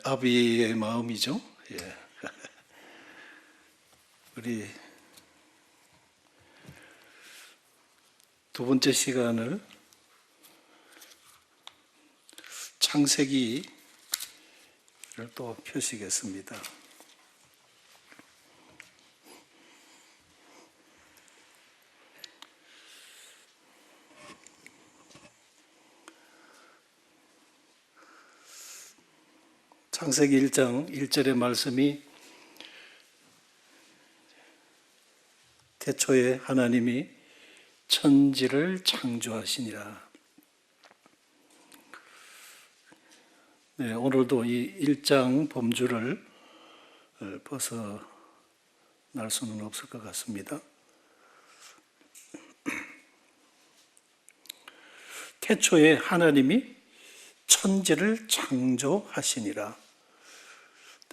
아비의 마음이죠. 예. 우리 두 번째 시간을 창세기를 또 펴시겠습니다. 창세기 1장 1절의 말씀이 태초에 하나님이 천지를 창조하시니라. 네, 오늘도 이 1장 범주를 벗어날 수는 없을 것 같습니다. 태초에 하나님이 천지를 창조하시니라.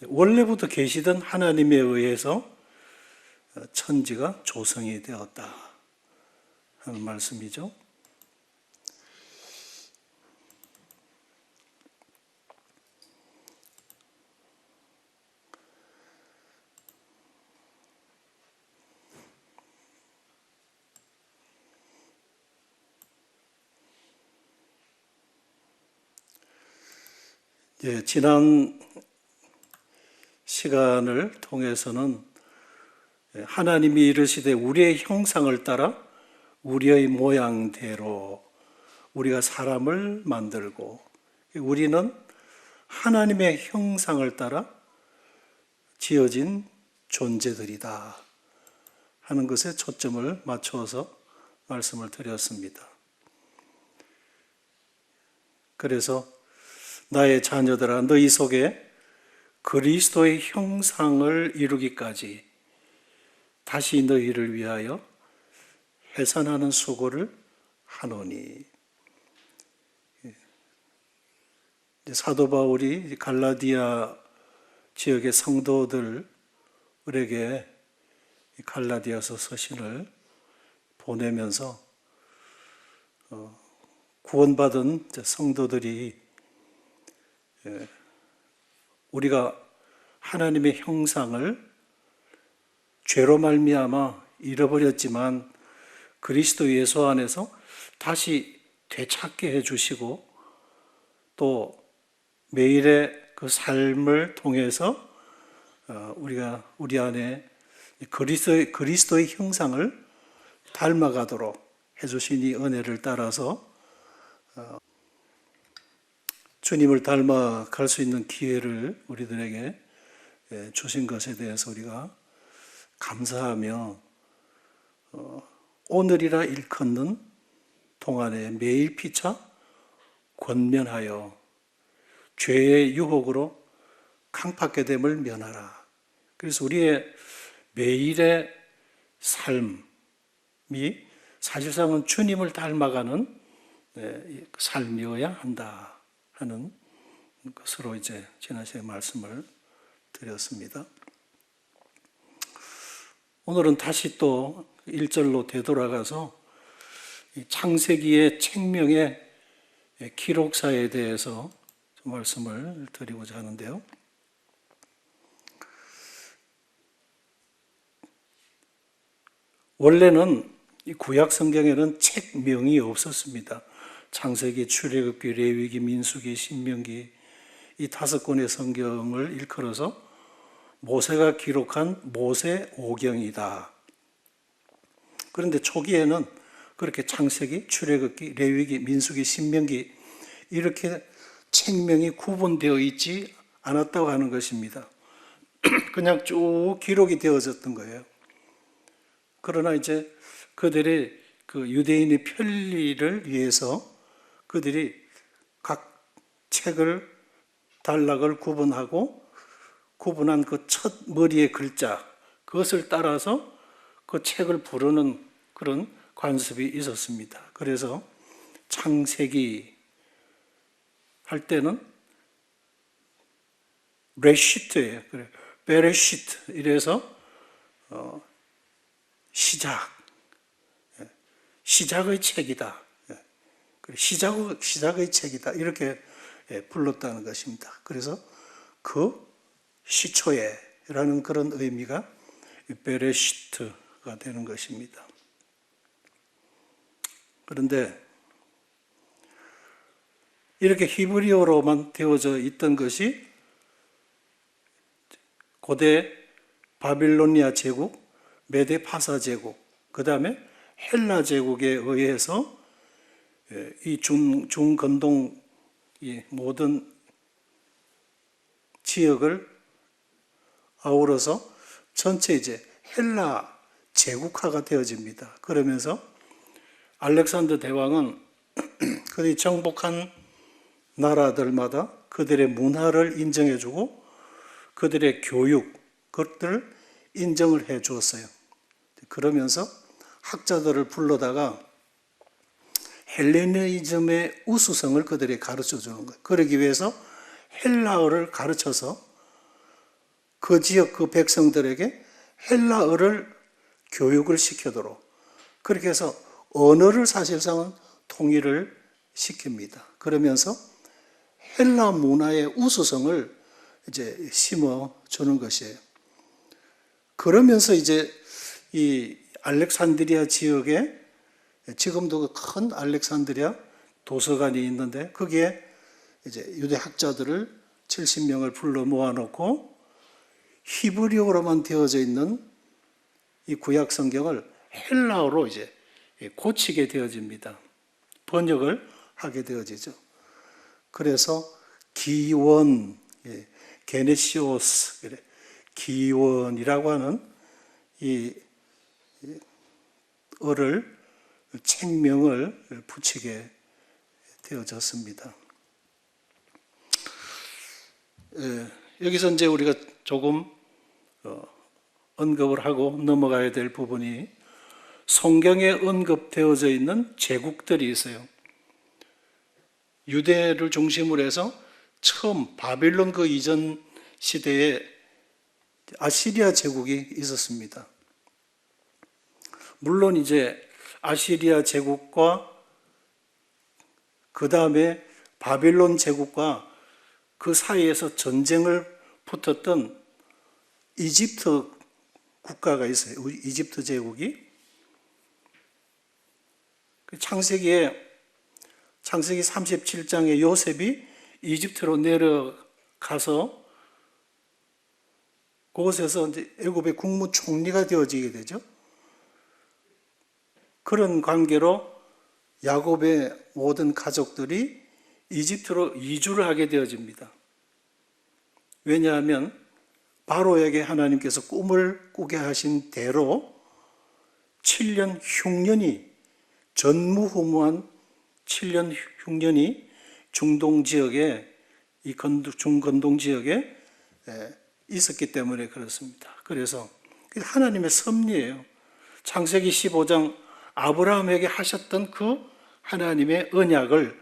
원래부터 계시던 하나님에 의해서 천지가 조성이 되었다 하는 말씀이죠. 지난 시간을 통해서는 하나님이 이르시되 우리의 형상을 따라 우리의 모양대로 우리가 사람을 만들고, 우리는 하나님의 형상을 따라 지어진 존재들이다 하는 것에 초점을 맞추어서 말씀을 드렸습니다. 그래서 나의 자녀들아, 너희 속에 그리스도의 형상을 이루기까지 다시 너희를 위하여 해산하는 수고를 하노니. 사도 바울이 갈라디아 지역의 성도들에게 갈라디아서 서신을 보내면서 구원받은 성도들이 우리가 하나님의 형상을 죄로 말미암아 잃어버렸지만 그리스도 예수 안에서 다시 되찾게 해주시고, 또 매일의 그 삶을 통해서 우리 안에 그리스도의 형상을 닮아가도록 해주신 이 은혜를 따라서 주님을 닮아갈 수 있는 기회를 우리들에게 주신 것에 대해서 우리가 감사하며, 오늘이라 일컫는 동안에 매일 피차 권면하여 죄의 유혹으로 강팍게 됨을 면하라. 그래서 우리의 매일의 삶이 사실상은 주님을 닮아가는 삶이어야 한다 하는 것으로 이제 지난 시간에 말씀을 드렸습니다. 오늘은 다시 또 1절로 되돌아가서 창세기의 책명의 기록사에 대해서 말씀을 드리고자 하는데요. 원래는 이 구약 성경에는 책명이 없었습니다. 창세기, 출애굽기, 레위기, 민수기, 신명기, 이 5권의 성경을 일컬어서 모세가 기록한 모세오경이다. 그런데 초기에는 그렇게 창세기, 출애굽기, 레위기, 민수기, 신명기 이렇게 책명이 구분되어 있지 않았다고 하는 것입니다. 그냥 쭉 기록이 되어졌던 거예요. 그러나 이제 그들의 그 유대인의 편리를 위해서 그들이 각 책을 단락을 구분하고 구분한 그 첫 머리의 글자, 그것을 따라서 그 책을 부르는 그런 관습이 있었습니다. 그래서 창세기 할 때는 레시트예요. 베레시트 이래서 시작의 책이다. 시작의 책이다. 이렇게 불렀다는 것입니다. 그래서 그 시초에라는 그런 의미가 베레시트가 되는 것입니다. 그런데 이렇게 히브리어로만 되어져 있던 것이 고대 바빌로니아 제국, 메데 파사 제국, 그 다음에 헬라 제국에 의해서 이 중건동 이 모든 지역을 아우러서 전체 이제 헬라 제국화가 되어집니다. 그러면서 알렉산더 대왕은 그들이 정복한 나라들마다 그들의 문화를 인정해주고 그들의 교육, 그것들을 인정을 해 주었어요. 그러면서 학자들을 불러다가 헬레니즘의 우수성을 그들이 가르쳐 주는 거예요. 그러기 위해서 헬라어를 가르쳐서 그 지역 그 백성들에게 헬라어를 교육을 시키도록 그렇게 해서 언어를 사실상은 통일을 시킵니다. 그러면서 헬라 문화의 우수성을 이제 심어 주는 것이에요. 그러면서 이제 이 알렉산드리아 지역에 지금도 큰 알렉산드리아 도서관이 있는데 거기에 이제 유대 학자들을 70명을 불러 모아놓고 히브리어로만 되어져 있는 이 구약 성경을 헬라어로 이제 고치게 되어집니다. 번역을 하게 되어지죠. 그래서 기원, 게네시오스, 기원이라고 하는 이 어를 책명을 붙이게 되어졌습니다. 여기서 이제 우리가 조금 언급을 하고 넘어가야 될 부분이 성경에 언급되어져 있는 제국들이 있어요. 유대를 중심으로 해서 처음 바빌론 그 이전 시대에 아시리아 제국이 있었습니다. 물론 이제 아시리아 제국과 그 다음에 바빌론 제국과 그 사이에서 전쟁을 붙었던 이집트 국가가 있어요. 이집트 제국이. 창세기 37장에 요셉이 이집트로 내려가서 그곳에서 이제 애굽의 국무총리가 되어지게 되죠. 그런 관계로 야곱의 모든 가족들이 이집트로 이주를 하게 되어집니다. 왜냐하면 바로에게 하나님께서 꿈을 꾸게 하신 대로 7년 흉년이 전무후무한 7년 흉년이 중동 지역에 이 중건동 지역에 있었기 때문에 그렇습니다. 그래서 하나님의 섭리예요. 창세기 15장 아브라함에게 하셨던 그 하나님의 언약을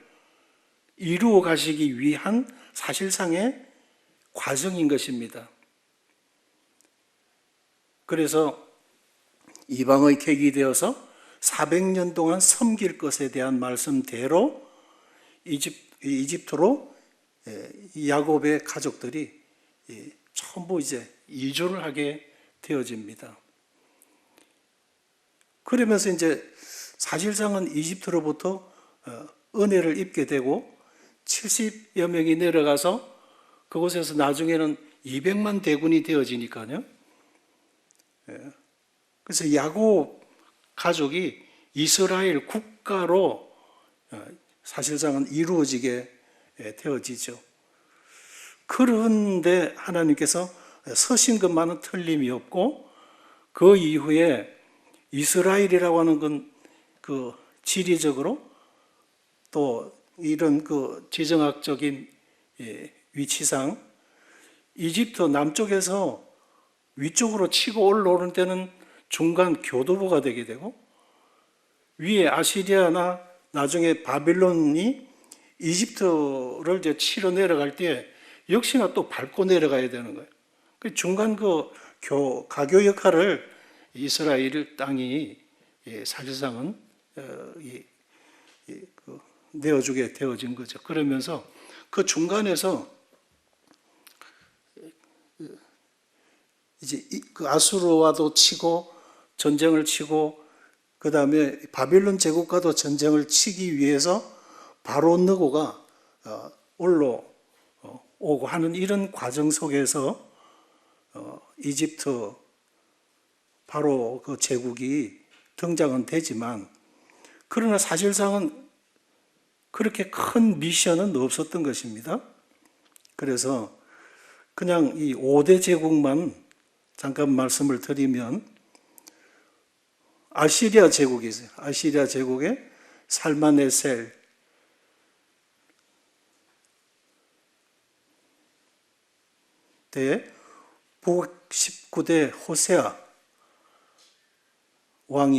이루어 가시기 위한 사실상의 과정인 것입니다. 그래서 이방의 객이 되어서 400년 동안 섬길 것에 대한 말씀대로 이집트로 야곱의 가족들이 전부 이제 이주를 하게 되어집니다. 그러면서 이제 사실상은 이집트로부터 은혜를 입게 되고 70여 명이 내려가서 그곳에서 나중에는 200만 대군이 되어지니까요. 그래서 야곱 가족이 이스라엘 국가로 사실상은 이루어지게 되어지죠. 그런데 하나님께서 서신 것만은 틀림이 없고 그 이후에 이스라엘이라고 하는 건 그 지리적으로 또 이런 그 지정학적인 위치상 이집트 남쪽에서 위쪽으로 치고 올라오는 데는 중간 교두보가 되게 되고 위에 아시리아나 나중에 바빌론이 이집트를 이제 치러 내려갈 때 역시나 또 밟고 내려가야 되는 거예요. 그 중간 그 가교 역할을 이스라엘 땅이 사실상은 내어주게 되어진 거죠. 그러면서 그 중간에서 이제 그 아수르와도 치고 전쟁을 치고 그 다음에 바빌론 제국과도 전쟁을 치기 위해서 바로 느고가 올라오고 하는 이런 과정 속에서 이집트 바로 그 제국이 등장은 되지만 그러나 사실상은 그렇게 큰 미션은 없었던 것입니다. 그래서 그냥 이 5대 제국만 잠깐 말씀을 드리면 아시리아 제국이 있어요. 아시리아 제국에 살마네셀 때 북 19대 호세아 왕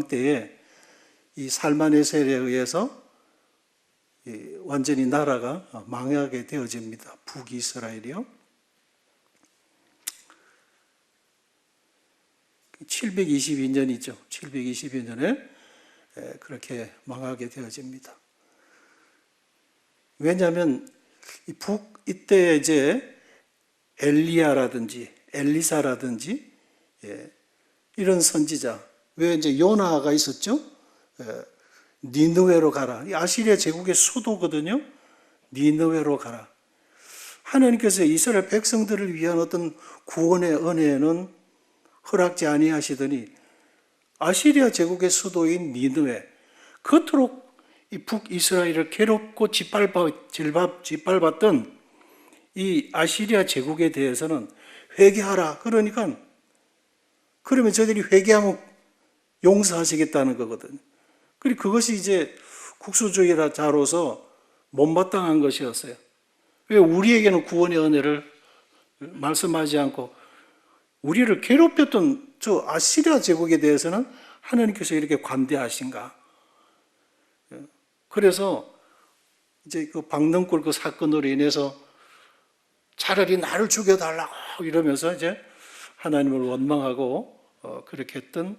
때에 이 살마네셀에 의해서 완전히 나라가 망하게 되어집니다. 북이스라엘이요. 722년이죠. 722년에 그렇게 망하게 되어집니다. 왜냐하면 이때 이제 엘리야라든지 엘리사라든지 이런 선지자, 왜 이제 요나가 있었죠? 니느웨로 가라. 아시리아 제국의 수도거든요. 니느웨로 가라. 하나님께서 이스라엘 백성들을 위한 어떤 구원의 은혜는 허락지 아니하시더니 아시리아 제국의 수도인 니느웨, 그토록 이 북이스라엘을 괴롭고 짓밟았던 이 아시리아 제국에 대해서는 회개하라. 그러면 저들이 회개하면 용서하시겠다는 거거든요. 그리고 그것이 이제 국수주의자로서 못마땅한 것이었어요. 왜 우리에게는 구원의 은혜를 말씀하지 않고 우리를 괴롭혔던 저 아시리아 제국에 대해서는 하나님께서 이렇게 관대하신가? 그래서 이제 그 박능골 그 사건으로 인해서 차라리 나를 죽여달라고 이러면서 이제 하나님을 원망하고 그렇게 했던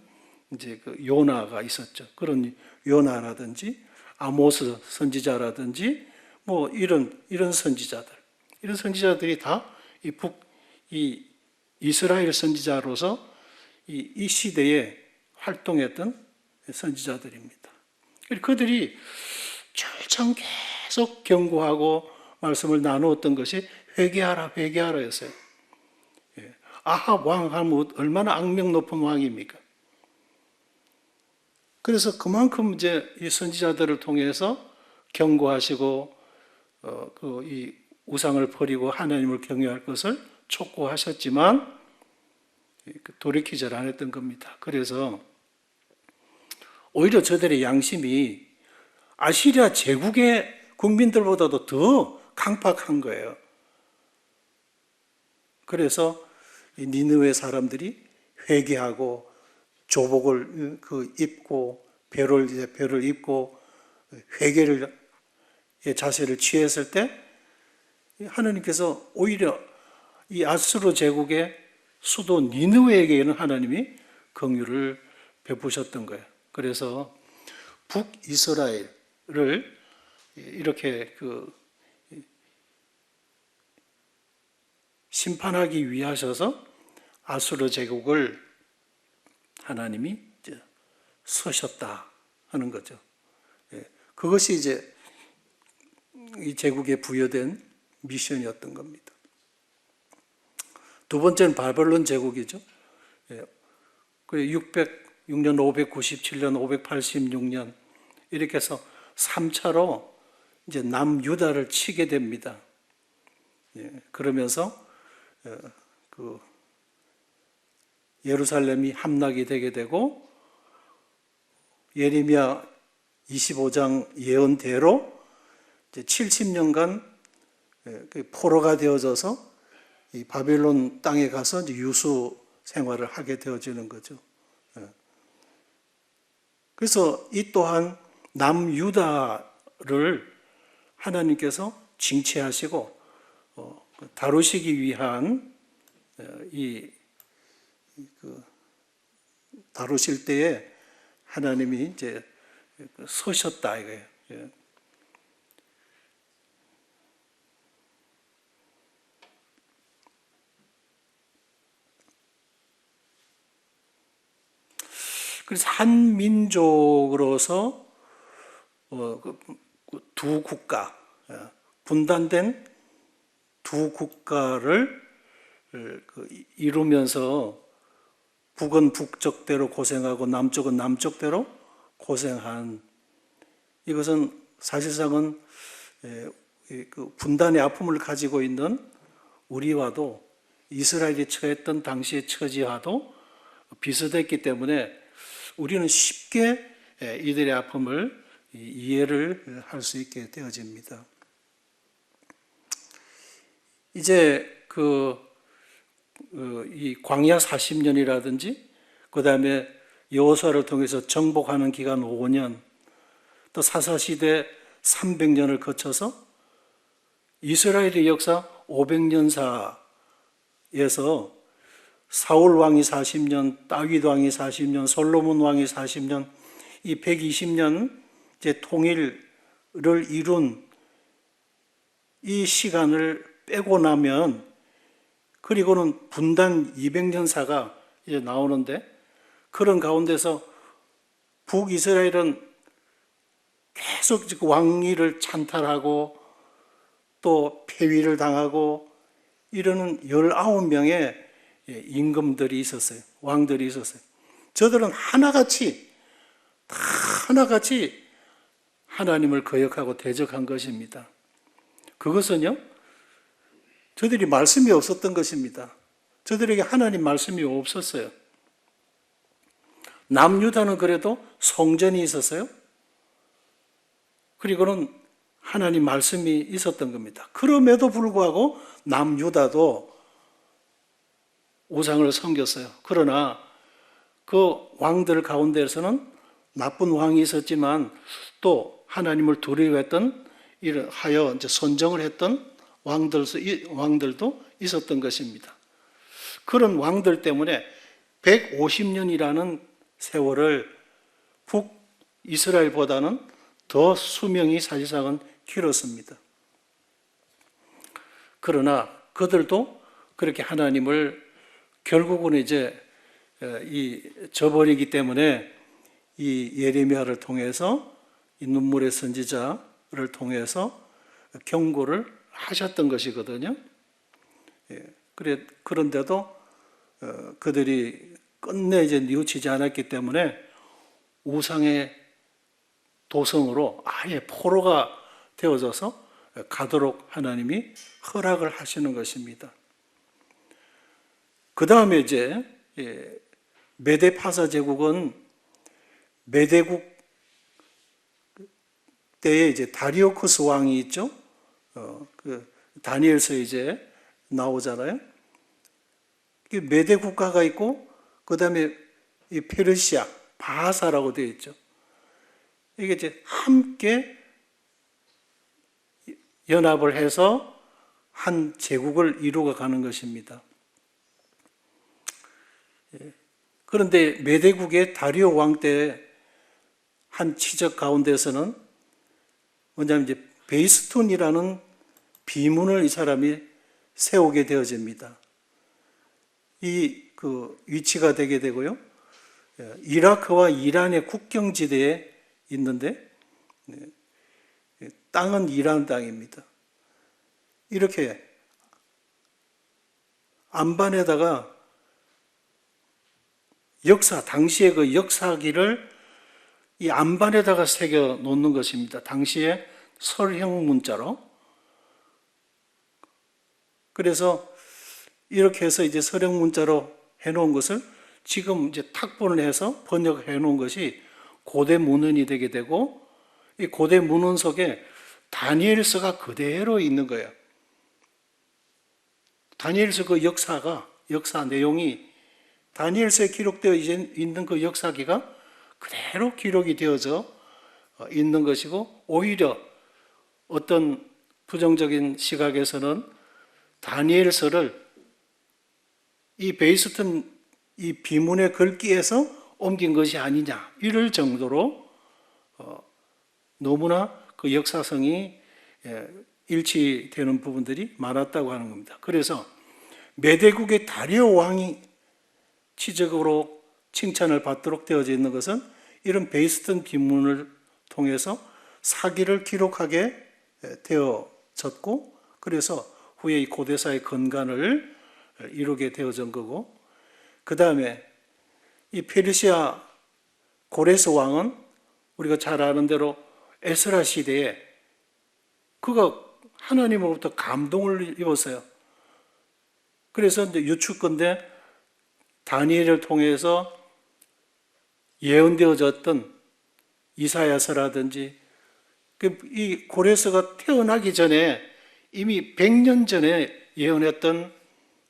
이제 그 요나가 있었죠. 그런 요나라든지 아모스 선지자라든지 뭐 이런 선지자들이 다 이 이스라엘 선지자로서 이 시대에 활동했던 선지자들입니다. 그들이 철창 계속 경고하고 말씀을 나누었던 것이 회개하라였어요. 아합 왕 하면 얼마나 악명 높은 왕입니까? 그래서 그만큼 이제 이 선지자들을 통해서 경고하시고 이 우상을 버리고 하나님을 경외할 것을 촉구하셨지만 돌이키질 않았던 겁니다. 그래서 오히려 저들의 양심이 아시리아 제국의 국민들보다도 더 강팍한 거예요. 그래서 이 니느웨 사람들이 회개하고 조복을 입고 벼를 입고 회개의 자세를 취했을 때 하나님께서 오히려 이 아수르 제국의 수도 니느웨에게는 하나님이 긍휼을 베푸셨던 거예요. 그래서 북이스라엘을 이렇게 심판하기 위하셔서 아수르 제국을 하나님이 서셨다 하는 거죠. 그것이 이제 이 제국에 부여된 미션이었던 겁니다. 두 번째는 바벨론 제국이죠. 606년, 597년, 586년 이렇게 해서 3차로 이제 남유다를 치게 됩니다. 그러면서 예루살렘이 함락이 되게 되고 예레미야 25장 예언대로 70년간 포로가 되어져서 이 바벨론 땅에 가서 이제 유수 생활을 하게 되어지는 거죠. 그래서 이 또한 남유다를 하나님께서 징치하시고 다루시기 위한 다루실 때에 하나님이 이제 서셨다 이거예요. 그래서 한 민족으로서 두 국가, 분단된 두 국가를 이루면서 북은 북쪽대로 고생하고 남쪽은 남쪽대로 고생한, 이것은 사실상은 분단의 아픔을 가지고 있는 우리와도 이스라엘이 처했던 당시의 처지와도 비슷했기 때문에 우리는 쉽게 이들의 아픔을 이해를 할 수 있게 되어집니다. 이제 이 광야 40년이라든지 그 다음에 여호수아를 통해서 정복하는 기간 5년, 또 사사시대 300년을 거쳐서 이스라엘의 역사 500년사에서 사울 왕이 40년, 다윗 왕이 40년, 솔로몬 왕이 40년, 이 120년 이제 통일을 이룬 이 시간을 빼고 나면, 그리고는 분단 200년사가 이제 나오는데, 그런 가운데서 북이스라엘은 계속 왕위를 찬탈하고 또 폐위를 당하고 이러는 19명의 임금들이 있었어요. 왕들이 있었어요. 저들은 하나같이 하나님을 거역하고 대적한 것입니다. 그것은요, 저들이 말씀이 없었던 것입니다. 저들에게 하나님 말씀이 없었어요. 남유다는 그래도 성전이 있었어요. 그리고는 하나님 말씀이 있었던 겁니다. 그럼에도 불구하고 남유다도 우상을 섬겼어요. 그러나 그 왕들 가운데에서는 나쁜 왕이 있었지만 또 하나님을 두려워했던, 하여 이제 선정을 했던 왕들도 있었던 것입니다. 그런 왕들 때문에 150년이라는 세월을 북이스라엘보다는 더 수명이 사실상은 길었습니다. 그러나 그들도 그렇게 하나님을 결국은 이제 저버리기 때문에 이 예레미야를 통해서, 이 눈물의 선지자를 통해서 경고를 하셨던 것이거든요. 그런데도 그들이 끝내 이제 뉘우치지 않았기 때문에 우상의 도성으로 아예 포로가 되어져서 가도록 하나님이 허락을 하시는 것입니다. 그 다음에 이제 메데파사 제국은 메대국 때에 이제 다리오코스 왕이 있죠. 다니엘서에 이제 나오잖아요. 메대 국가가 있고 그 다음에 이 페르시아, 바하사라고 되어 있죠. 이게 이제 함께 연합을 해서 한 제국을 이루어가는 것입니다. 그런데 메대국의 다리오 왕 때 한 치적 가운데서는 뭐냐면 이제 베이스톤이라는 비문을 이 사람이 세우게 되어집니다. 그 위치가 되게 되고요. 이라크와 이란의 국경지대에 있는데 땅은 이란 땅입니다. 이렇게 안반에다가 당시의 그 역사기를 이 안반에다가 새겨 놓는 것입니다. 당시의 설형 문자로. 그래서 이렇게 해서 이제 설형 문자로 해놓은 것을 지금 이제 탁본을 해서 번역해 놓은 것이 고대 문헌이 되게 되고, 이 고대 문헌 속에 다니엘서가 그대로 있는 거예요. 다니엘서 그 역사 내용이 다니엘서에 기록되어 있는 그 역사기가 그대로 기록이 되어져 있는 것이고, 오히려 어떤 부정적인 시각에서는 다니엘서를 이 베이스턴 이 비문의 글귀에서 옮긴 것이 아니냐, 이럴 정도로 너무나 그 역사성이 일치되는 부분들이 많았다고 하는 겁니다. 그래서 메대국의 다리오 왕이 치적으로 칭찬을 받도록 되어져 있는 것은 이런 베이스턴 비문을 통해서 사기를 기록하게 되어졌고, 그래서 후에 이 고대사의 건간을 이루게 되어진 거고, 그 다음에 이 페르시아 고레스 왕은 우리가 잘 아는 대로 에스라 시대에 그가 하나님으로부터 감동을 입었어요. 그래서 이제 유축건데 다니엘을 통해서 예언되어졌던 이사야서라든지 이 고레스가 태어나기 전에 이미 100년 전에 예언했던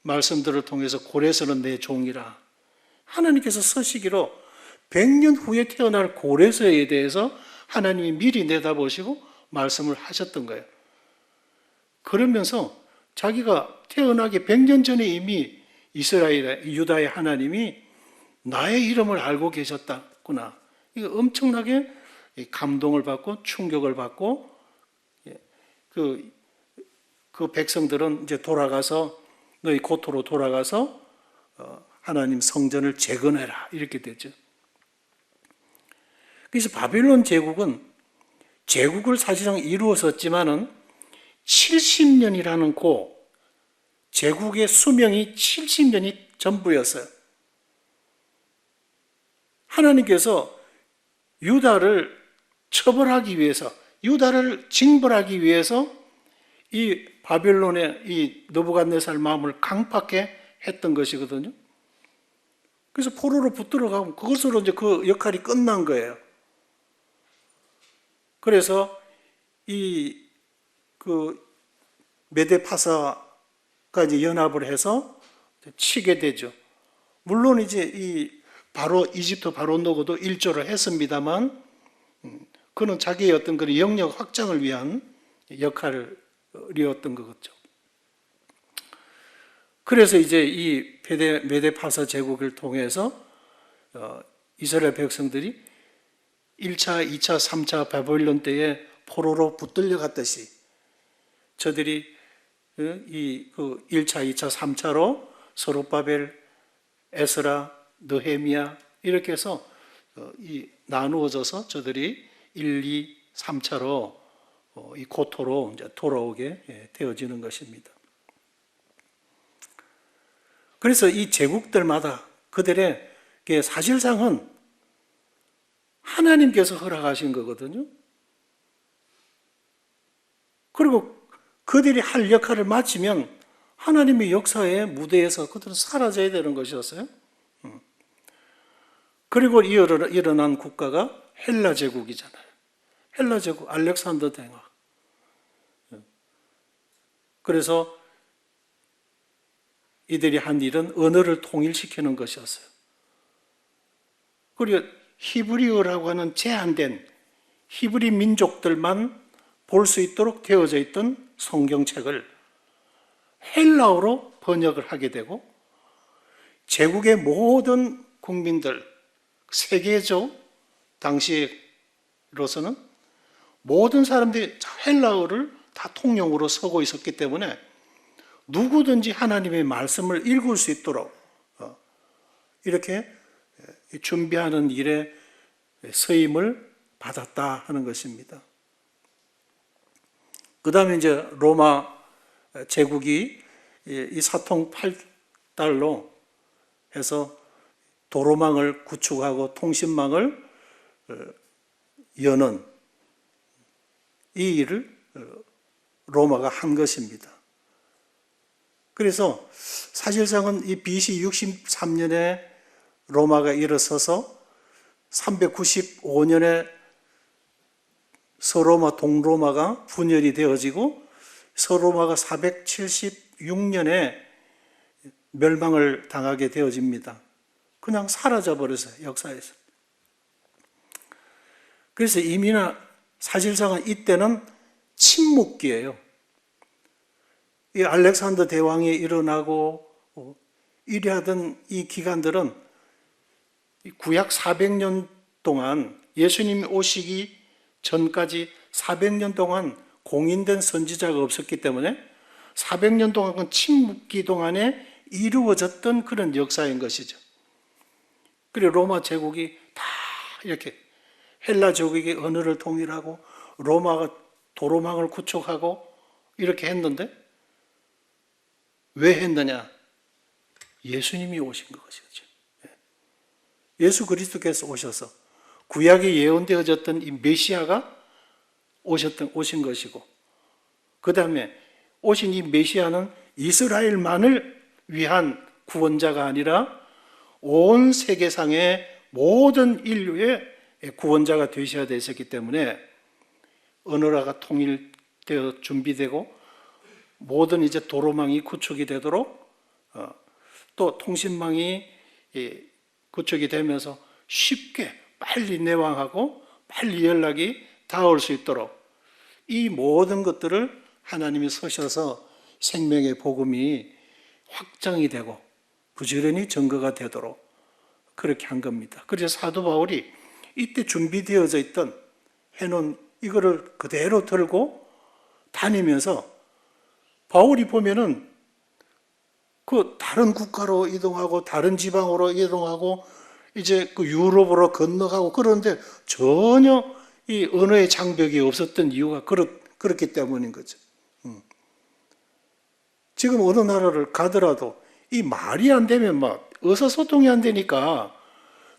말씀들을 통해서 고레스는 내 종이라, 하나님께서 서시기로 100년 후에 태어날 고레스에 대해서 하나님이 미리 내다보시고 말씀을 하셨던 거예요. 그러면서 자기가 태어나기 100년 전에 이미 유다의 하나님이 나의 이름을 알고 계셨다구나. 이거 엄청나게 감동을 받고 충격을 받고, 그 백성들은 이제 돌아가서 너희 고토로 돌아가서 하나님 성전을 재건해라 이렇게 되죠. 그래서 바빌론 제국은 제국을 사실상 이루었었지만은 70년이라는 제국의 수명이 70년이 전부였어요. 하나님께서 유다를 처벌하기 위해서, 유다를 징벌하기 위해서 이 바빌론의 이 느부갓네살 마음을 강팍해 했던 것이거든요. 그래서 포로로 붙들어가고 그것으로 이제 그 역할이 끝난 거예요. 그래서 메데파사가 이제 연합을 해서 치게 되죠. 물론 이제 이집트 바로 노고도 일조를 했습니다만, 그는 자기의 어떤 그런 영역 확장을 위한 역할이었던 거겠죠. 그래서 이제 이 메데파사 제국을 통해서 이스라엘 백성들이 1차, 2차, 3차 바벨론 때에 포로로 붙들려 갔듯이 저들이 1차, 2차, 3차로 서롯바벨, 에스라, 느헤미야 이렇게 해서 나누어져서 저들이 1, 2, 3차로 이 고토로 이제 돌아오게 되어지는 것입니다. 그래서 이 제국들마다 그들의 사실상은 하나님께서 허락하신 거거든요. 그리고 그들이 할 역할을 마치면 하나님의 역사의 무대에서 그들은 사라져야 되는 것이었어요. 그리고 일어난 국가가 헬라 제국이잖아요. 헬라 제국, 알렉산더 대왕. 그래서 이들이 한 일은 언어를 통일시키는 것이었어요. 그리고 히브리어라고 하는 제한된 히브리 민족들만 볼 수 있도록 되어져 있던 성경책을 헬라어로 번역을 하게 되고, 제국의 모든 국민들, 세계적 당시로서는 모든 사람들이 헬라어를 다 통용으로 쓰고 있었기 때문에 누구든지 하나님의 말씀을 읽을 수 있도록 이렇게 준비하는 일에 서임을 받았다 하는 것입니다. 그 다음에 이제 로마 제국이 이 사통 8달로 해서 도로망을 구축하고 통신망을 여는 이 일을 로마가 한 것입니다. 그래서 사실상은 이 BC 63년에 로마가 일어서서 395년에 서로마, 동로마가 분열이 되어지고 서로마가 476년에 멸망을 당하게 되어집니다. 그냥 사라져 버렸어요, 역사에서. 그래서 이미나 사실상은 이때는 침묵기예요. 이 알렉산더 대왕이 일어나고 이래하던 이 기간들은 구약 400년 동안 예수님이 오시기 전까지 400년 동안 공인된 선지자가 없었기 때문에 400년 동안은 침묵기 동안에 이루어졌던 그런 역사인 것이죠. 그리고 로마 제국이 다 이렇게 헬라 제국의 언어를 통일하고 로마가 도로망을 구축하고 이렇게 했는데 왜 했느냐? 예수님이 오신 것이죠. 예수 그리스도께서 오셔서 구약에 예언되어졌던 이 메시아가 오신 것이고, 그 다음에 오신 이 메시아는 이스라엘만을 위한 구원자가 아니라 온 세계상의 모든 인류의 구원자가 되셔야 되셨기 때문에 언어라가 통일되어 준비되고 모든 이제 도로망이 구축이 되도록 또 통신망이 구축이 되면서 쉽게 빨리 내왕하고 빨리 연락이 닿을 수 있도록 이 모든 것들을 하나님이 서셔서 생명의 복음이 확장이 되고 부지런히 증거가 되도록 그렇게 한 겁니다. 그래서 사도 바울이 이때 준비되어져 있던 해놓은 이거를 그대로 들고 다니면서 바울이 보면은 그 다른 국가로 이동하고 다른 지방으로 이동하고 이제 그 유럽으로 건너가고 그러는데 전혀 이 언어의 장벽이 없었던 이유가 그렇기 때문인 거죠. 지금 어느 나라를 가더라도 이 말이 안 되면 막 의사소통이 안 되니까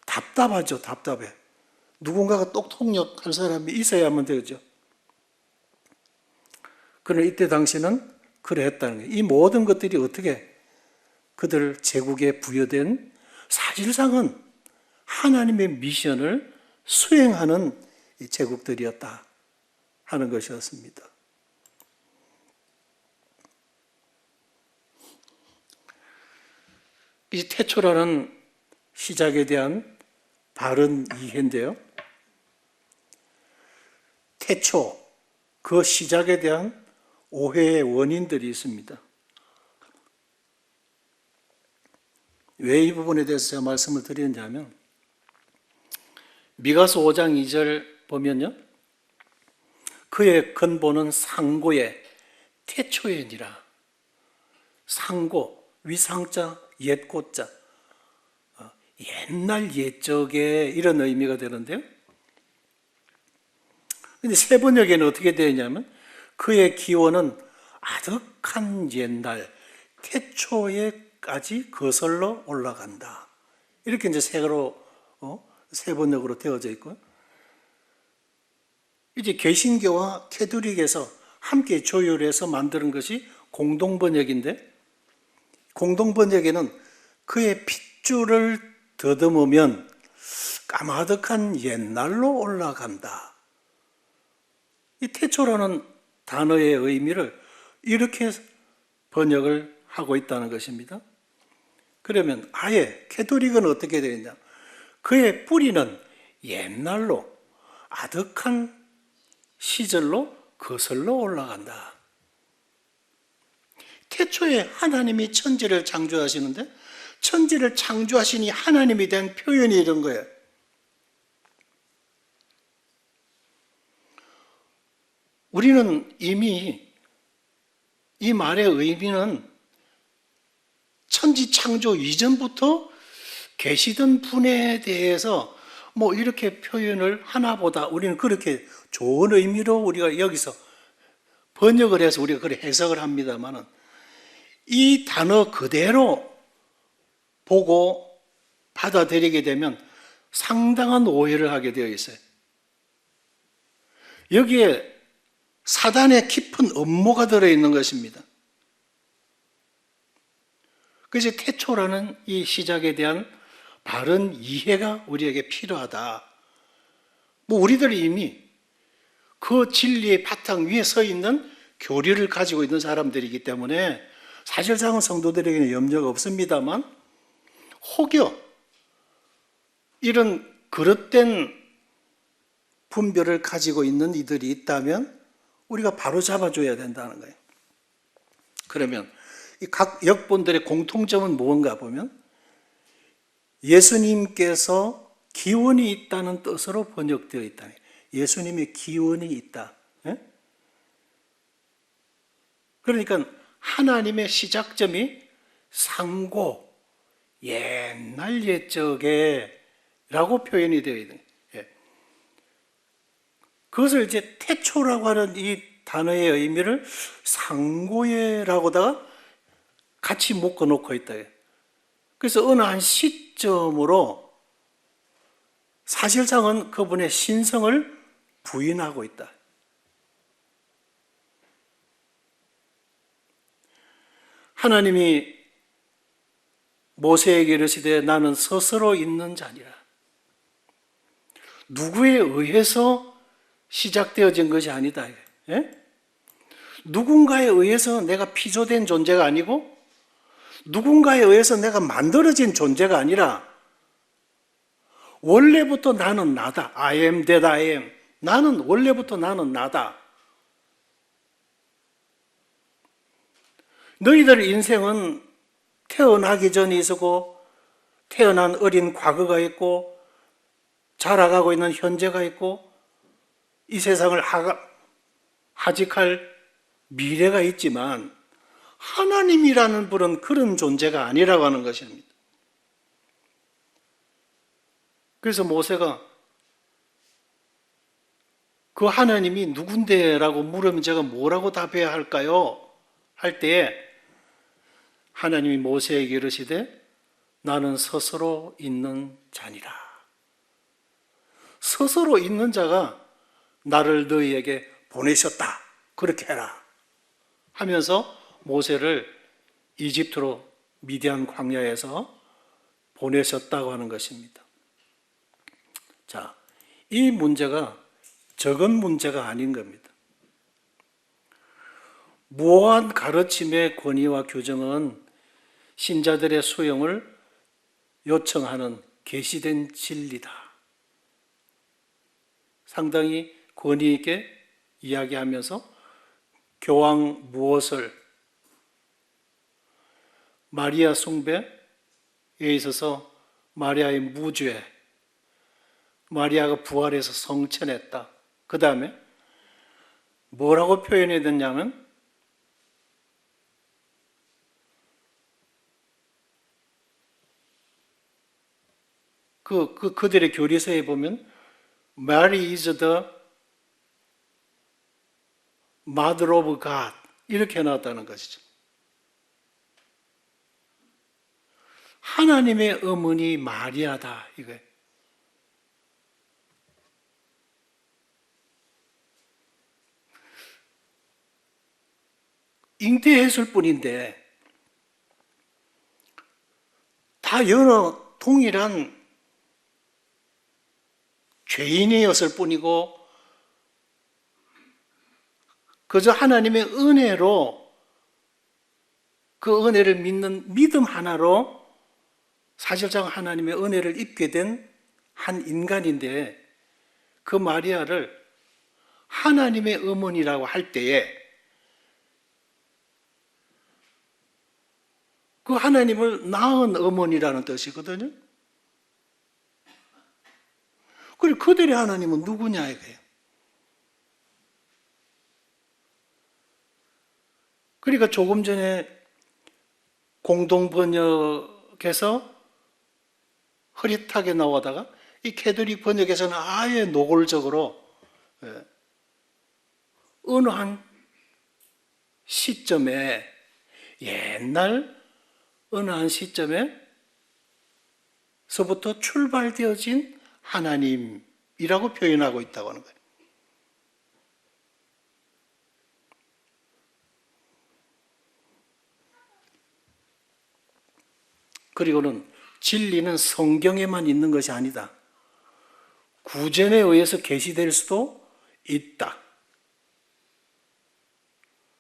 답답하죠. 답답해. 누군가가 똑통역할 사람이 있어야만 되죠. 그러나 이때 당시는 그랬다는 거예요. 이 모든 것들이 어떻게 그들 제국에 부여된 사실상은 하나님의 미션을 수행하는 제국들이었다 하는 것이었습니다. 이 태초라는 시작에 대한 바른 이해인데요. 태초, 그 시작에 대한 오해의 원인들이 있습니다. 왜 이 부분에 대해서 제가 말씀을 드리느냐면 미가서 5장 2절 보면요. 그의 근본은 상고의 태초에니라. 상고, 위상자, 옛고자. 옛날 옛적에 이런 의미가 되는데요. 근데 세 번역에는 어떻게 되냐면 그의 기원은 아득한 옛날 태초에까지 거슬러 올라간다. 이렇게 이제 세 번역으로 되어져 있고요. 이제 개신교와 캐톨릭에서 함께 조율해서 만드는 것이 공동번역인데 공동번역에는 그의 핏줄을 더듬으면 까마득한 옛날로 올라간다. 이 태초라는 단어의 의미를 이렇게 번역을 하고 있다는 것입니다. 그러면 아예 캐톨릭은 어떻게 되느냐? 그의 뿌리는 옛날로 아득한 시절로 거슬러 올라간다. 태초에 하나님이 천지를 창조하시는데 천지를 창조하시니 하나님이 된 표현이 이런 거예요. 우리는 이미 이 말의 의미는 천지 창조 이전부터 계시던 분에 대해서 뭐 이렇게 표현을 하나보다 우리는 그렇게 좋은 의미로 우리가 여기서 번역을 해서 우리가 그렇게 해석을 합니다만은 이 단어 그대로 보고 받아들이게 되면 상당한 오해를 하게 되어 있어요. 여기에 사단의 깊은 음모가 들어있는 것입니다. 그래서 태초라는 이 시작에 대한 바른 이해가 우리에게 필요하다. 뭐 우리들이 이미 그 진리의 바탕 위에 서 있는 교리를 가지고 있는 사람들이기 때문에 사실상은 성도들에게는 염려가 없습니다만 혹여 이런 그릇된 분별을 가지고 있는 이들이 있다면 우리가 바로 잡아줘야 된다는 거예요. 그러면 이 각 역본들의 공통점은 무언가 보면 예수님께서 기원이 있다는 뜻으로 번역되어 있다. 예수님의 기원이 있다. 그러니까 하나님의 시작점이 상고, 옛날 옛적에 라고 표현이 되어 있는 거예요. 예. 그것을 이제 태초라고 하는 이 단어의 의미를 상고예라고다가 같이 묶어놓고 있다. 그래서 어느 한 시점으로 사실상은 그분의 신성을 부인하고 있다. 하나님이 모세에게 이르시되 나는 스스로 있는 자니라. 누구에 의해서 시작되어진 것이 아니다. 예? 누군가에 의해서 내가 피조된 존재가 아니고 누군가에 의해서 내가 만들어진 존재가 아니라 원래부터 나는 나다. I am that I am. 나는 원래부터 나는 나다. 너희들 인생은 태어나기 전이 있고 태어난 어린 과거가 있고 자라가고 있는 현재가 있고 이 세상을 하직할 미래가 있지만 하나님이라는 분은 그런 존재가 아니라고 하는 것입니다. 그래서 모세가 그 하나님이 누군데라고 물으면 제가 뭐라고 답해야 할까요? 할 때에 하나님이 모세에게 이르시되 나는 스스로 있는 자니라. 스스로 있는 자가 나를 너희에게 보내셨다. 그렇게 해라. 하면서 모세를 이집트로 미디안 광야에서 보내셨다고 하는 것입니다. 자, 이 문제가 적은 문제가 아닌 겁니다. 무한 가르침의 권위와 규정은 신자들의 수용을 요청하는 계시된 진리다. 상당히 권위 있게 이야기하면서 교황 무엇을 마리아 숭배에 있어서 마리아의 무죄, 마리아가 부활해서 성천했다. 그 다음에 뭐라고 표현해야 되냐면 그들의 교리서에 보면 Mary is the Mother of God 이렇게 해놨다는 것이죠. 하나님의 어머니 마리아다 이거예요. 잉태했을 뿐인데 다 여러 동일한 죄인이었을 뿐이고 그저 하나님의 은혜로 그 은혜를 믿는 믿음 하나로 사실상 하나님의 은혜를 입게 된 한 인간인데 그 마리아를 하나님의 어머니라고 할 때에 그 하나님을 낳은 어머니라는 뜻이거든요. 그리고 그들의 하나님은 누구냐 이거예요. 그러니까 조금 전에 공동번역에서 흐릿하게 나오다가 이 캐톨릭 번역에서는 아예 노골적으로 어느 한 시점에 옛날 어느 한 시점에서부터 출발되어진 하나님이라고 표현하고 있다고 하는 거예요. 그리고는 진리는 성경에만 있는 것이 아니다. 구전에 의해서 계시될 수도 있다.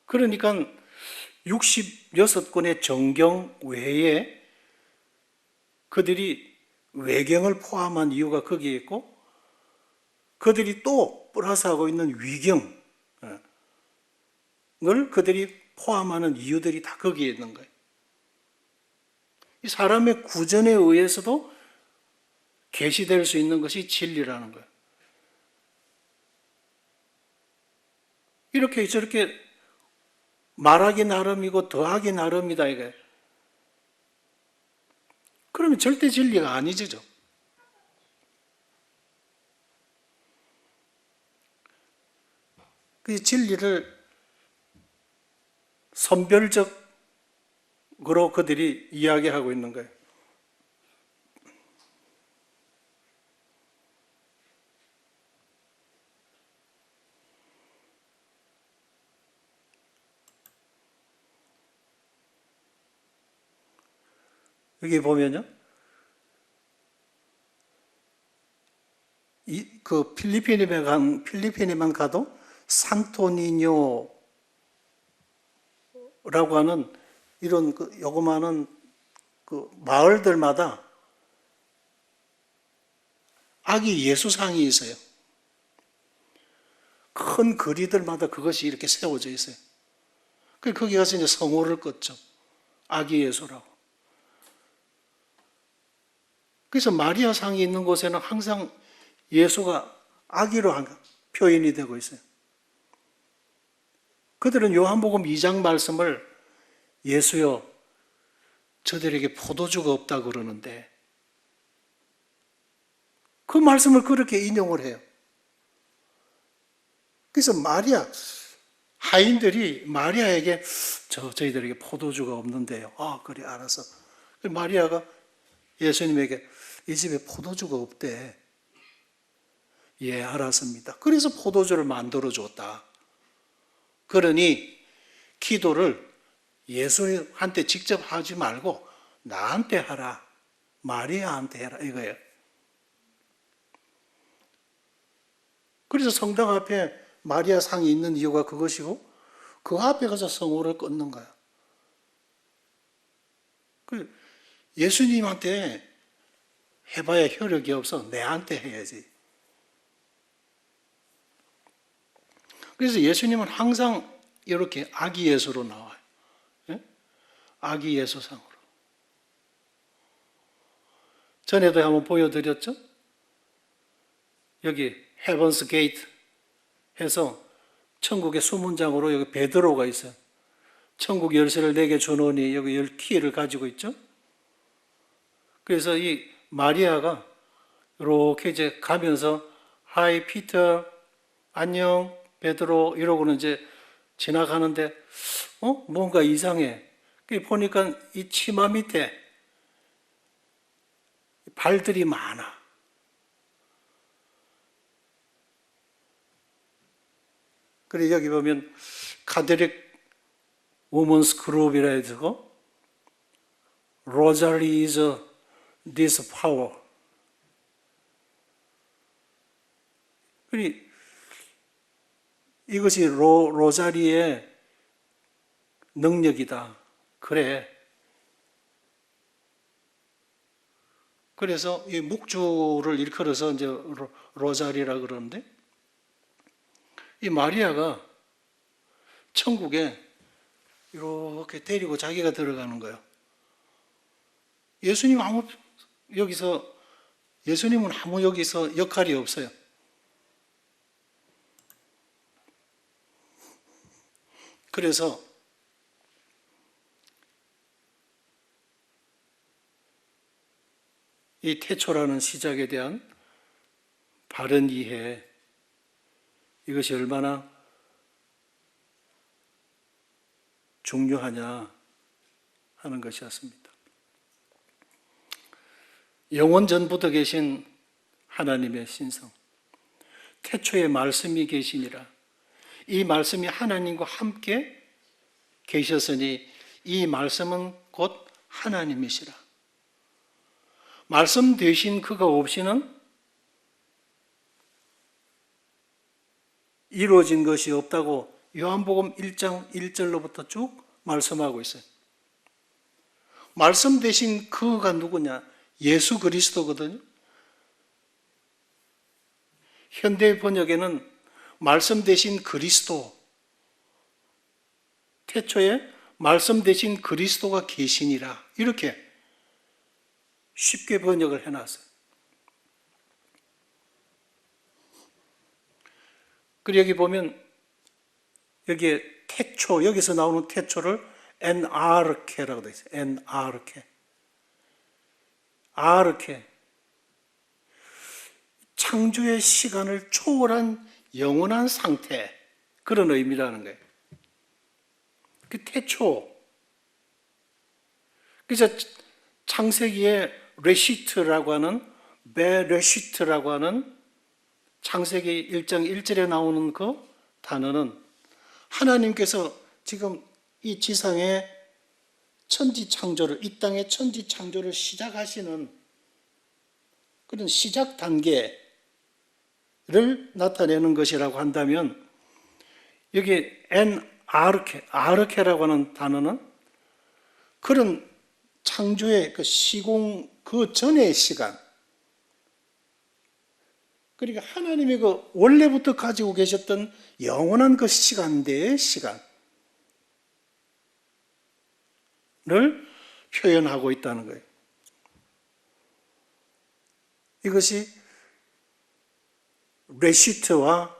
그러니까 66권의 정경 외에 그들이 외경을 포함한 이유가 거기에 있고 그들이 또 플러스하고 있는 위경을 그들이 포함하는 이유들이 다 거기에 있는 거예요. 이 사람의 구전에 의해서도 계시될 수 있는 것이 진리라는 거예요. 이렇게 저렇게 말하기 나름이고 더하기 나름이다 이거예요. 그러면 절대 진리가 아니죠. 그 진리를 선별적으로 그들이 이야기하고 있는 거예요. 여기 보면요. 그 필리핀에만 가도 산토니뇨라고 하는 이런 그 요거마한 그 마을들마다 아기 예수상이 있어요. 큰 거리들마다 그것이 이렇게 세워져 있어요. 거기 가서 이제 성호를 껐죠. 아기 예수라고. 그래서 마리아 상이 있는 곳에는 항상 예수가 아기로 표현이 되고 있어요. 그들은 요한복음 2장 말씀을 예수여 저들에게 포도주가 없다고 그러는데 그 말씀을 그렇게 인용을 해요. 그래서 하인들이 마리아에게 저희들에게 포도주가 없는데요. 아, 그래, 알았어. 마리아가 예수님에게 이 집에 포도주가 없대. 예, 알았습니다. 그래서 포도주를 만들어 줬다. 그러니 기도를 예수한테 직접 하지 말고 나한테 하라. 마리아한테 해라. 이거예요. 그래서 성당 앞에 마리아 상이 있는 이유가 그것이고 그 앞에 가서 성호를 끊는 거야. 예수님한테 해봐야 효력이 없어. 내한테 해야지. 그래서 예수님은 항상 이렇게 아기 예수로 나와요. 예? 아기 예수상으로. 전에도 한번 보여드렸죠? 여기 헤븐스 게이트 해서 천국의 수문장으로 여기 베드로가 있어요. 천국 열쇠를 내게 주노니 여기 열 키를 가지고 있죠? 그래서 이 마리아가 이렇게 이제 가면서 하이 피터 안녕 베드로 이러고는 이제 지나가는데 뭔가 이상해. 보니까 이 치마 밑에 발들이 많아. 그리고 여기 보면 카톨릭 우먼스 그룹이라 해서 Rosary is this power. 그리고 이것이 로자리의 능력이다. 그래. 그래서 이 묵주를 일컬어서 이제 로자리라 그러는데 이 마리아가 천국에 이렇게 데리고 자기가 들어가는 거예요. 예수님은 아무 여기서 역할이 없어요. 그래서 이 태초라는 시작에 대한 바른 이해, 이것이 얼마나 중요하냐 하는 것이었습니다. 영원 전부터 계신 하나님의 신성, 태초에 말씀이 계시니라. 이 말씀이 하나님과 함께 계셨으니 이 말씀은 곧 하나님이시라. 말씀 되신 그가 없이는 이루어진 것이 없다고 요한복음 1장 1절로부터 쭉 말씀하고 있어요. 말씀 되신 그가 누구냐? 예수 그리스도거든요. 현대 번역에는 말씀 되신 그리스도, 태초에 말씀 되신 그리스도가 계시니라 이렇게 쉽게 번역을 해놨어요. 그리고 여기 보면 여기에 태초, 여기서 나오는 태초를 엔아르케라고 되어 있어요. 엔아르케. 아르케. 창조의 시간을 초월한 영원한 상태. 그런 의미라는 거예요. 그 태초. 그래서 창세기에 레시트라고 하는, 베레시트라고 하는 창세기 1장 1절에 나오는 그 단어는 하나님께서 지금 이 지상의 천지 창조를, 이 땅의 천지 창조를 시작하시는 그런 시작 단계를 나타내는 것이라고 한다면, 여기 아르케라고 하는 단어는 그런 창조의 그 시공 그 전의 시간, 그러니까 하나님이 그 원래부터 가지고 계셨던 영원한 그 시간대의 시간을 표현하고 있다는 거예요. 이것이 레시트와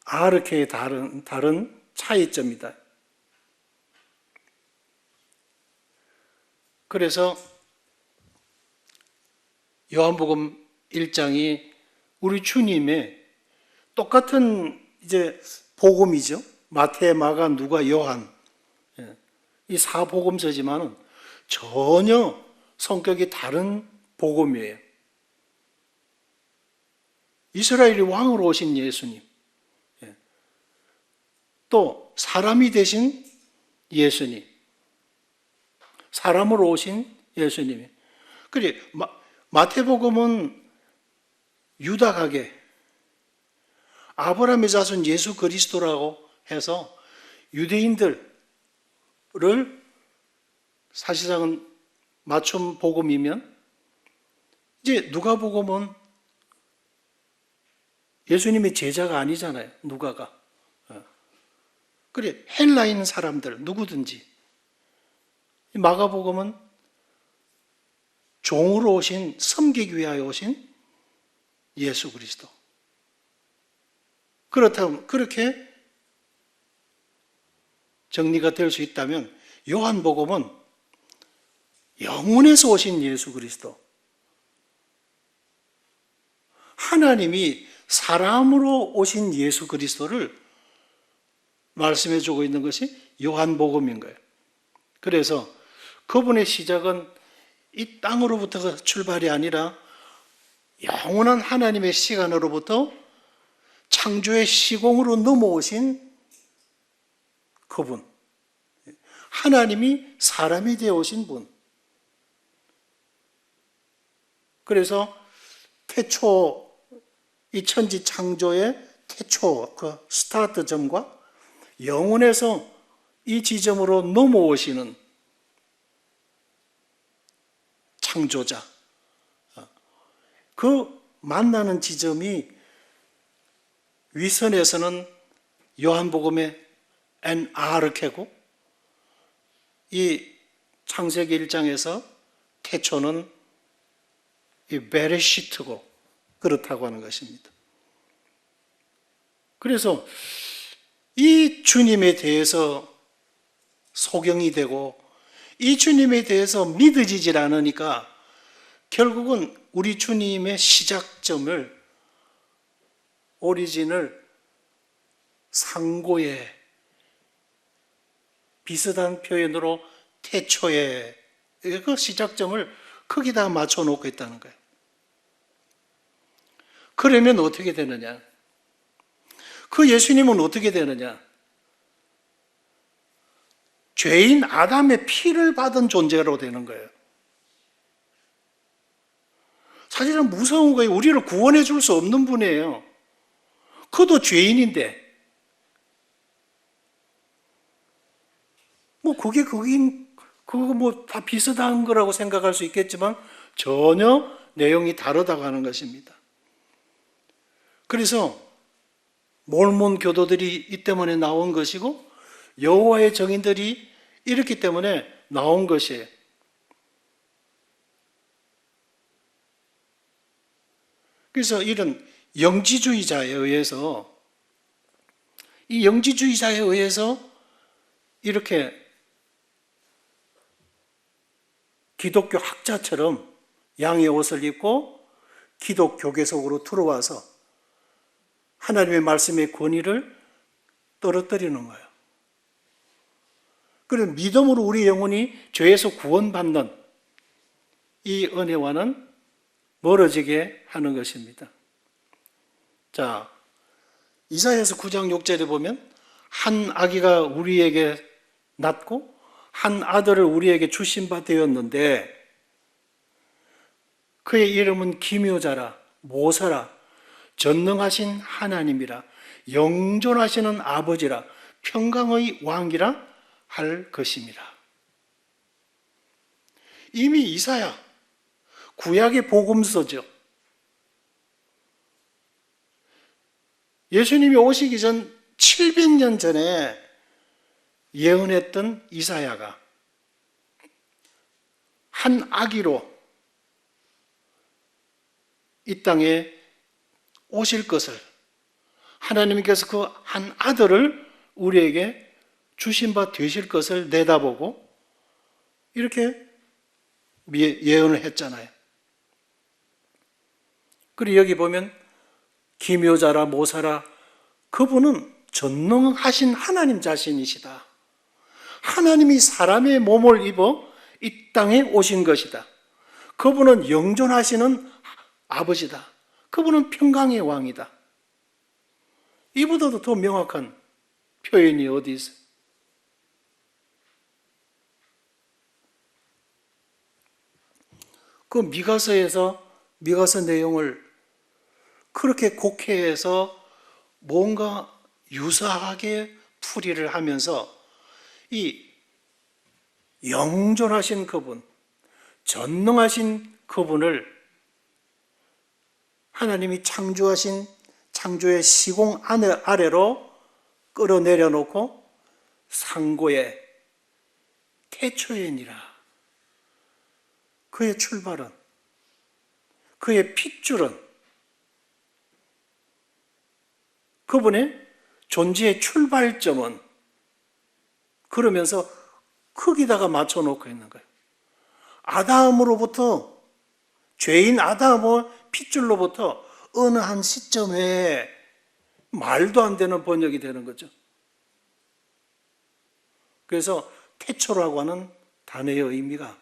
아르케의 다른 차이점이다. 그래서 요한복음 1장이 우리 주님의 똑같은 이제 복음이죠. 마태, 마가, 누가, 요한. 이 사복음서지만은 전혀 성격이 다른 복음이에요. 이스라엘이 왕으로 오신 예수님. 또 사람이 되신 예수님. 사람으로 오신 예수님이. 그래, 마태복음은 유다가게 아브라함의 자손 예수 그리스도라고 해서 유대인들을 사실상은 맞춤 복음이면, 이제 누가복음은 예수님의 제자가 아니잖아요. 누가가. 그래, 헬라인 사람들 누구든지. 마가복음은 종으로 오신, 섬기기 위하여 오신 예수 그리스도. 그렇다면, 그렇게 정리가 될 수 있다면, 요한복음은 영원에서 오신 예수 그리스도. 하나님이 사람으로 오신 예수 그리스도를 말씀해 주고 있는 것이 요한복음인 거예요. 그래서 그분의 시작은 이 땅으로부터가 출발이 아니라 영원한 하나님의 시간으로부터 창조의 시공으로 넘어오신 그분. 하나님이 사람이 되어 오신 분. 그래서 태초, 이 천지 창조의 태초, 그 스타트점과 영원에서 이 지점으로 넘어오시는 창조자. 그 만나는 지점이 위선에서는 요한복음의 엔아르케고, 이 창세기 1장에서 태초는 이 베레시트고 그렇다고 하는 것입니다. 그래서 이 주님에 대해서 소경이 되고 이 주님에 대해서 믿어지질 않으니까 결국은 우리 주님의 시작점을, 오리진을 상고에, 비슷한 표현으로 태초에, 그 시작점을 거기다 맞춰놓고 있다는 거예요. 그러면 어떻게 되느냐? 그 예수님은 어떻게 되느냐? 죄인 아담의 피를 받은 존재로 되는 거예요. 사실은 무서운 거예요. 우리를 구원해 줄 수 없는 분이에요. 그도 죄인인데. 그거 뭐 다 비슷한 거라고 생각할 수 있겠지만 전혀 내용이 다르다고 하는 것입니다. 그래서 몰몬 교도들이 이 때문에 나온 것이고 여호와의 증인들이 이렇기 때문에 나온 것이에요. 그래서 이런 영지주의자에 의해서, 이 영지주의자에 의해서 이렇게 기독교 학자처럼 양의 옷을 입고 기독교계 속으로 들어와서 하나님의 말씀의 권위를 떨어뜨리는 거예요. 그래서 믿음으로 우리 영혼이 죄에서 구원받는 이 은혜와는 멀어지게 하는 것입니다. 자, 이사야서 9장 6절에 보면 한 아기가 우리에게 낳고 한 아들을 우리에게 주신 바 되었는데 그의 이름은 기묘자라 모사라 전능하신 하나님이라 영존하시는 아버지라 평강의 왕이라 할 것입니다. 이미 이사야 구약의 복음서죠. 예수님이 오시기 전 700년 전에 예언했던 이사야가 한 아기로 이 땅에 오실 것을 하나님께서 그 한 아들을 우리에게 주신 바 되실 것을 내다보고 이렇게 예언을 했잖아요. 그리고 여기 보면 기묘자라 모사라 그분은 전능하신 하나님 자신이시다. 하나님이 사람의 몸을 입어 이 땅에 오신 것이다. 그분은 영존하시는 아버지다. 그분은 평강의 왕이다. 이보다도 더 명확한 표현이 어디 있어요? 그 미가서 내용을 그렇게 곡해해서 뭔가 유사하게 풀이를 하면서 이 영존하신 그분, 전능하신 그분을 하나님이 창조하신 창조의 시공 아래로 끌어내려 놓고 상고의 태초에니라. 그의 출발은, 그의 핏줄은, 그분의 존재의 출발점은 그러면서 크기다가 맞춰놓고 있는 거예요. 아담으로부터, 죄인 아담의 핏줄로부터 어느 한 시점에 말도 안 되는 번역이 되는 거죠. 그래서 태초라고 하는 단어의 의미가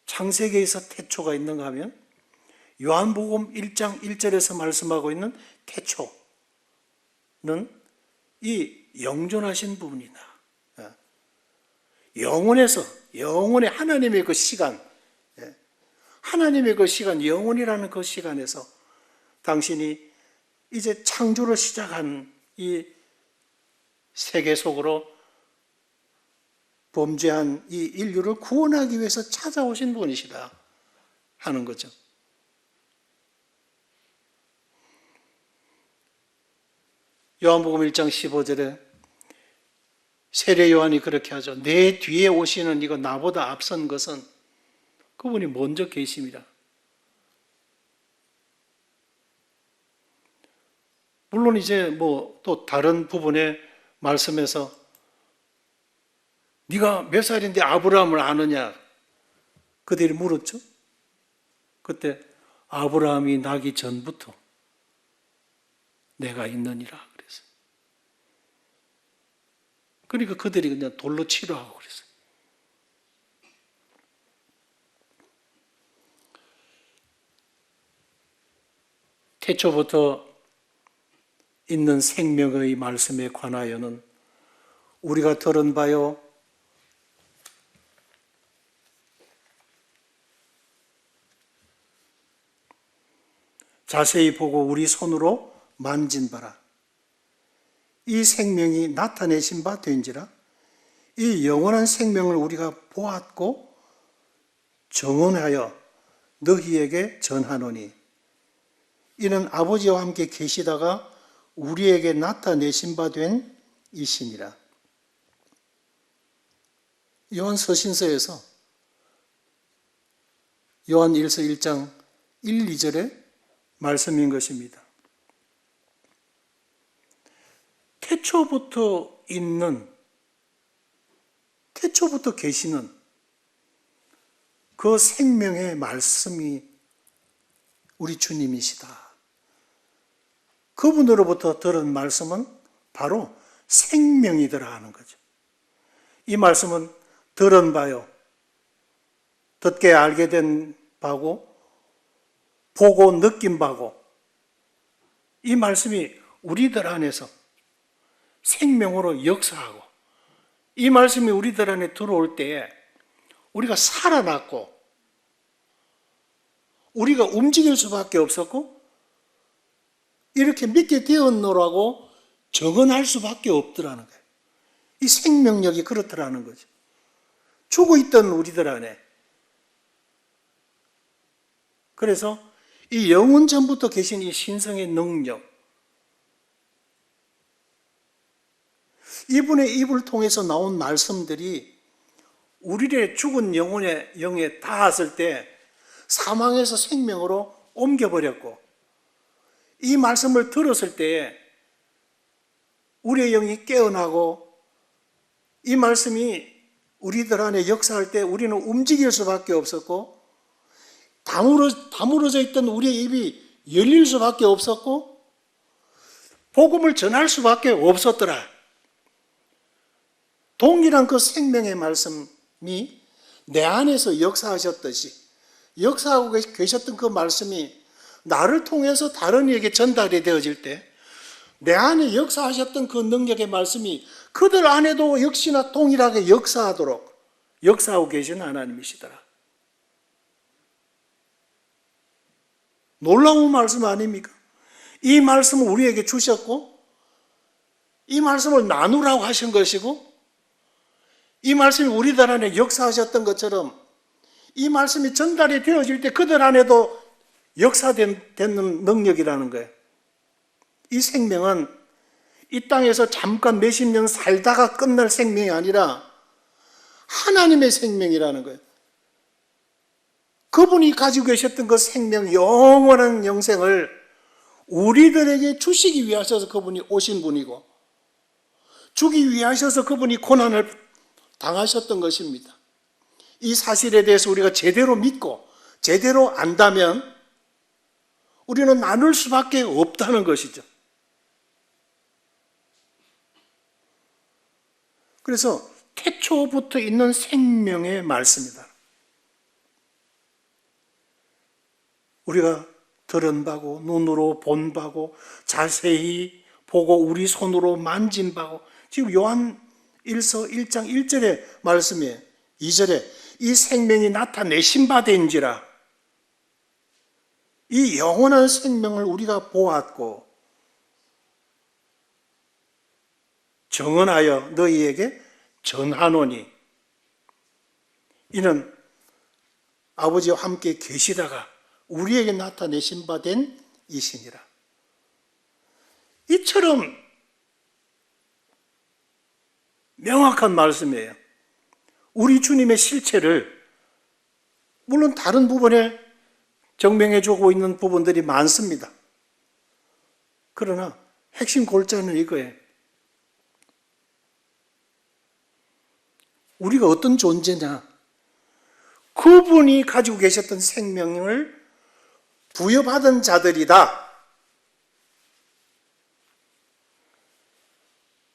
창세기에서 태초가 있는가 하면 요한복음 1장 1절에서 말씀하고 있는 태초는 이 영존하신 부분이다. 영원의 하나님의 그 시간, 하나님의 그 시간, 영원이라는 그 시간에서 당신이 이제 창조를 시작한 이 세계 속으로 범죄한 이 인류를 구원하기 위해서 찾아오신 분이시다 하는 거죠. 요한복음 1장 15절에 세례 요한이 그렇게 하죠. 내 뒤에 오시는 이거 나보다 앞선 것은 그분이 먼저 계십니다. 물론 이제 뭐 또 다른 부분의 말씀에서 네가 몇 살인데 아브라함을 아느냐 그들이 물었죠. 그때 아브라함이 나기 전부터 내가 있느니라 그랬어요. 그러니까 그들이 그냥 돌로 치료하고 그랬어요. 태초부터 있는 생명의 말씀에 관하여는 우리가 들은 바요 자세히 보고 우리 손으로 만진 바라. 이 생명이 나타내신 바 된지라. 이 영원한 생명을 우리가 보았고 정언하여 너희에게 전하노니 이는 아버지와 함께 계시다가 우리에게 나타내신 바 된 이시니라. 요한 서신서에서 요한 1서 1장 1, 2절에 말씀인 것입니다. 태초부터 계시는 그 생명의 말씀이 우리 주님이시다. 그분으로부터 들은 말씀은 바로 생명이더라 하는 거죠. 이 말씀은 들은 바요, 듣게 알게 된 바고, 보고 느낀 바고, 이 말씀이 우리들 안에서 생명으로 역사하고, 이 말씀이 우리들 안에 들어올 때에 우리가 살아났고, 우리가 움직일 수밖에 없었고, 이렇게 믿게 되었노라고 정언할 수밖에 없더라는 거예요. 이 생명력이 그렇더라는 거죠. 죽어 있던 우리들 안에. 그래서 이 영원 전부터 계신 이 신성의 능력, 이분의 입을 통해서 나온 말씀들이 우리의 죽은 영혼의 영에 닿았을 때 사망에서 생명으로 옮겨버렸고, 이 말씀을 들었을 때에 우리의 영이 깨어나고, 이 말씀이 우리들 안에 역사할 때 우리는 움직일 수밖에 없었고, 다물어져 있던 우리의 입이 열릴 수밖에 없었고, 복음을 전할 수밖에 없었더라. 동일한 그 생명의 말씀이 내 안에서 역사하셨듯이, 역사하고 계셨던 그 말씀이 나를 통해서 다른 이에게 전달이 되어질 때 내 안에 역사하셨던 그 능력의 말씀이 그들 안에도 역시나 동일하게 역사하도록 역사하고 계신 하나님이시더라. 놀라운 말씀 아닙니까? 이 말씀을 우리에게 주셨고, 이 말씀을 나누라고 하신 것이고, 이 말씀이 우리들 안에 역사하셨던 것처럼 이 말씀이 전달이 되어질 때 그들 안에도 역사되는 능력이라는 거예요. 이 생명은 이 땅에서 잠깐 몇십 년 살다가 끝날 생명이 아니라 하나님의 생명이라는 거예요. 그분이 가지고 계셨던 그 생명, 영원한 영생을 우리들에게 주시기 위하셔서 그분이 오신 분이고, 주기 위하셔서 그분이 고난을 당하셨던 것입니다. 이 사실에 대해서 우리가 제대로 믿고 제대로 안다면 우리는 나눌 수밖에 없다는 것이죠. 그래서 태초부터 있는 생명의 말씀이다. 우리가 들은 바고 눈으로 본 바고 자세히 보고 우리 손으로 만진 바고, 지금 요한 1서 1장 1절의 말씀이에요. 2절에 이 생명이 나타내신 바 된지라. 이 영원한 생명을 우리가 보았고 정언하여 너희에게 전하노니, 이는 아버지와 함께 계시다가 우리에게 나타내신 바 된 이시니라. 이처럼 명확한 말씀이에요. 우리 주님의 실체를, 물론 다른 부분에 증명해 주고 있는 부분들이 많습니다. 그러나 핵심 골자는 이거예요. 우리가 어떤 존재냐? 그분이 가지고 계셨던 생명을 부여받은 자들이다.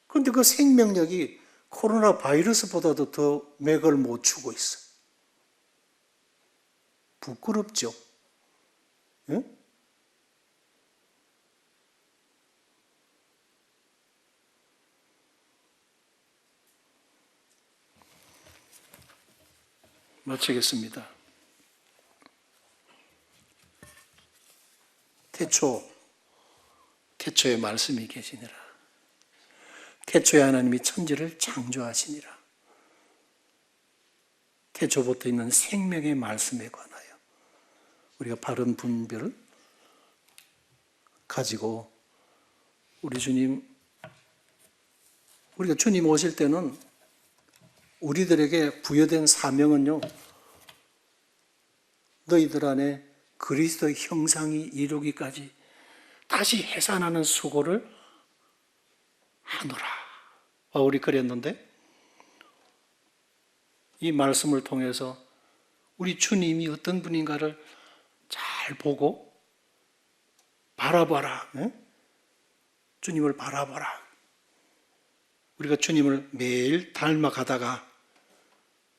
그런데 그 생명력이 코로나 바이러스보다도 더 맥을 못 추고 있어. 부끄럽죠? 응? 마치겠습니다. 태초에 말씀이 계시니라. 태초에 하나님이 천지를 창조하시니라. 태초부터 있는 생명의 말씀에 관하여 우리가 바른 분별을 가지고 우리가 주님 오실 때는 우리들에게 부여된 사명은요, 너희들 안에 그리스도의 형상이 이루기까지 다시 해산하는 수고를 하노라. 바울이 그랬는데, 이 말씀을 통해서 우리 주님이 어떤 분인가를 잘 보고 바라봐라. 주님을 바라봐라. 우리가 주님을 매일 닮아가다가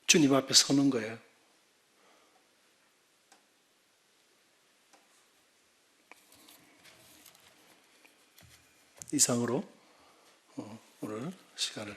주님 앞에 서는 거예요. 이상으로 오늘 시간을